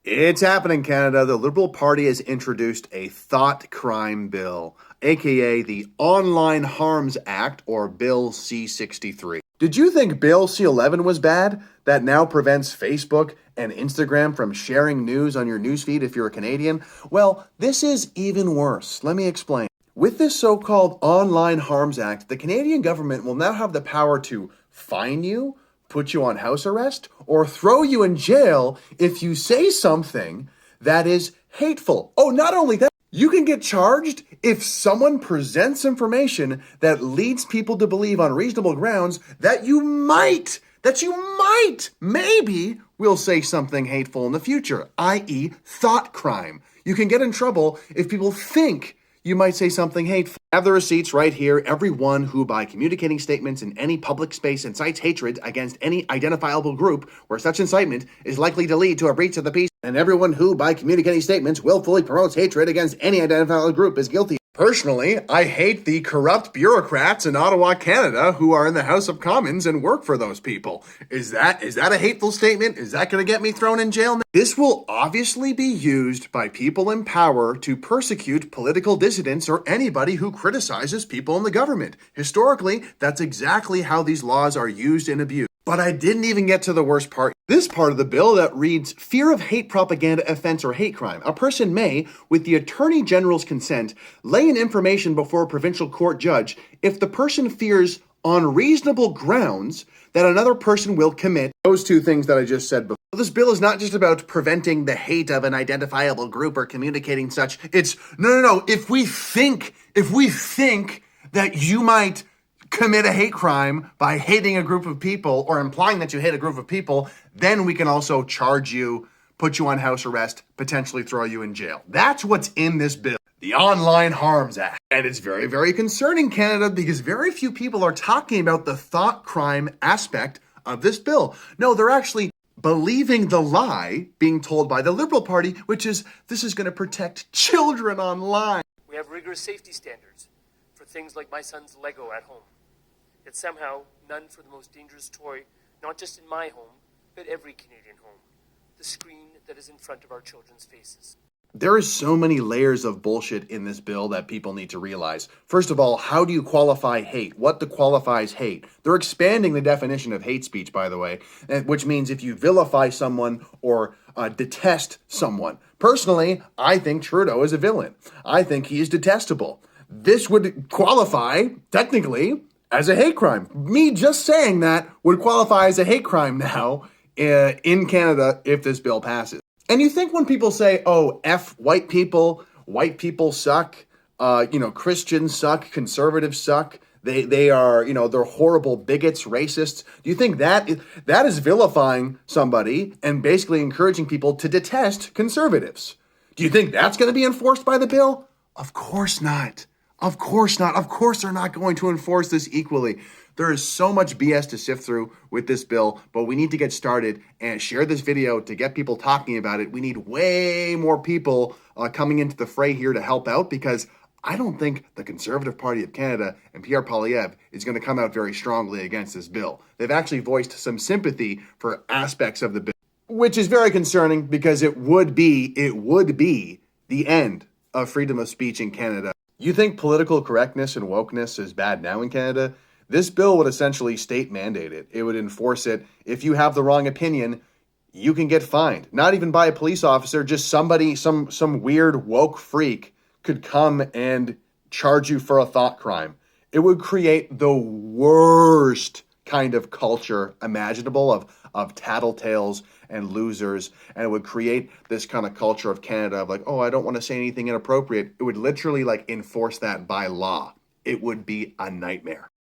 It's happening, Canada. The Liberal Party has introduced a thought crime bill, aka the Online Harms Act, or Bill C-63. Did you think Bill C-11 was bad? That now prevents Facebook and Instagram from sharing news on your newsfeed if you're a Canadian? Well, this is even worse. Let me explain. With this so-called Online Harms Act, the Canadian government will now have the power to fine you, put you on house arrest, or throw you in jail if you say something that is hateful. Oh, not only that, you can get charged if someone presents information that leads people to believe on reasonable grounds that you might, maybe will say something hateful in the future, i.e. thought crime. You can get in trouble if people think you might say something hateful. I have the receipts right here. Everyone who, by communicating statements in any public space, incites hatred against any identifiable group where such incitement is likely to lead to a breach of the peace, and everyone who, by communicating statements, willfully promotes hatred against any identifiable group is guilty. Personally, I hate the corrupt bureaucrats in Ottawa, Canada, who are in the House of Commons and work for those people. Is that a hateful statement? Is that going to get me thrown in jail? This will obviously be used by people in power to persecute political dissidents or anybody who criticizes people in the government. Historically, that's exactly how these laws are used and abused. But I didn't even get to the worst part. This part of the bill that reads, fear of hate propaganda offense or hate crime. A person may, with the Attorney General's consent, lay an information before a provincial court judge if the person fears on reasonable grounds that another person will commit those two things that I just said before. This bill is not just about preventing the hate of an identifiable group or communicating such. It's, no. If we think that you might commit a hate crime by hating a group of people or implying that you hate a group of people, then we can also charge you, put you on house arrest, potentially throw you in jail. That's what's in this bill, the Online Harms Act. And it's very, very concerning, Canada, because very few people are talking about the thought crime aspect of this bill. No, they're actually believing the lie being told by the Liberal Party, which is this is going to protect children online. We have rigorous safety standards for things like my son's Lego at home. Yet somehow, none for the most dangerous toy, not just in my home, but every Canadian home, the screen that is in front of our children's faces. There is so many layers of bullshit in this bill that people need to realize. First of all, how do you qualify hate? What qualifies hate? They're expanding the definition of hate speech, by the way, which means if you vilify someone or detest someone. Personally, I think Trudeau is a villain. I think he is detestable. This would qualify, technically, as a hate crime. Me just saying that would qualify as a hate crime now in Canada if this bill passes. And you think when people say, oh, F white people suck, Christians suck, conservatives suck, they are, they're horrible bigots, racists. Do you think that is vilifying somebody and basically encouraging people to detest conservatives? Do you think that's going to be enforced by the bill? Of course not. Of course not. Of course they're not going to enforce this equally. There is so much BS to sift through with this bill, but we need to get started and share this video to get people talking about it. We need way more people coming into the fray here to help out, because I don't think the Conservative Party of Canada and Pierre Poilievre is going to come out very strongly against this bill. They've actually voiced some sympathy for aspects of the bill, which is very concerning because it would be the end of freedom of speech in Canada. You think political correctness and wokeness is bad now in Canada? This bill would essentially state mandate it. It would enforce it. If you have the wrong opinion, you can get fined. Not even by a police officer, just somebody, some weird woke freak could come and charge you for a thought crime. It would create the worst kind of culture imaginable of tattletales and losers, and it would create this kind of culture of Canada of like, oh, I don't want to say anything inappropriate. It would literally enforce that by law. It would be a nightmare.